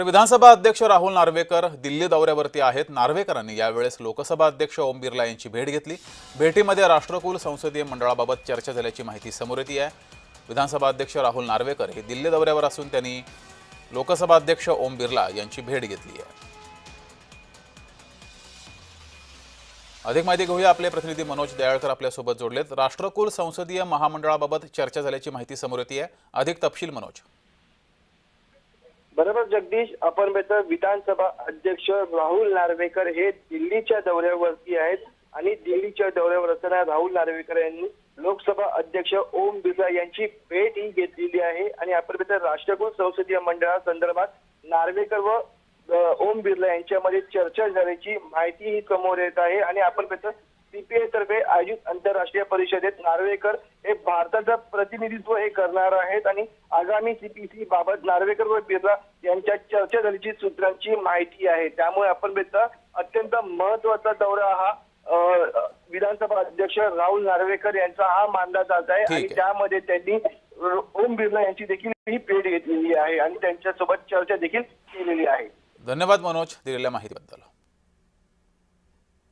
विधानसभा अध्यक्ष राहुल नार्वेकर दिल्ली दौऱ्यावरती आहेत। नार्वेकरांनी यावेळेस लोकसभा अध्यक्ष ओम बिर्ला यांची भेट घेतली। भेटीमध्ये राष्ट्रकुल संसदीय मंडळाबाबत चर्चा झाल्याची माहिती समोर येते आहे। विधानसभा अध्यक्ष राहुल नार्वेकर हे दिल्ली दौऱ्यावर असून त्यांनी लोकसभा अध्यक्ष ओम बिर्ला यांची भेट घेतली आहे। अधिक माहिती घेऊया, आपले प्रतिनिधी मनोज दयाळकर आपल्यासोबत जोडलेत। राष्ट्रकुल संसदीय महामंडळाबाबत चर्चा झाल्याची माहिती समोर येते आहे, अधिक तपशील मनोज। बरोबर जगदीश, आपण बेहतर विधानसभा अध्यक्ष राहुल नार्वेकर हे दिल्लीच्या दौऱ्यावरती आहेत आणि दिल्लीच्या दौऱ्यावर असताना राहुल नार्वेकर यांनी लोकसभा अध्यक्ष ओम बिर्ला यांची भेट ही घेतलेली आहे आणि आपण बेहतर राष्ट्रकुल संसदीय मंडळासंदर्भात नार्वेकर व ओम बिर्ला यांच्यामध्ये चर्चा झाल्याची माहिती ही समोर येत आहे आणि आपण बेहतर सीपीआय तर्फे आयोजित आंतरराष्ट्रीय परिषदेत नार्वेकर हे भारताचं प्रतिनिधित्व हे करणार आहेत आणि आगामी सीपीसी बाबत नार्वेकर व बिर्ला यांच्यात चर्चा झाल्याची सूत्रांची माहिती आहे। त्यामुळे आपण बेहतर अत्यंत महत्त्वाचा दौरा हा विधानसभा अध्यक्ष राहुल नार्वेकर यांचा हा मानला जात आहे आणि त्यामध्ये त्यांनी ओम बिर्ला यांची देखील ही भेट घेतलेली आहे आणि त्यांच्यासोबत चर्चा देखील केलेली आहे। धन्यवाद मनोज दिलेल्या माहितीबद्दल।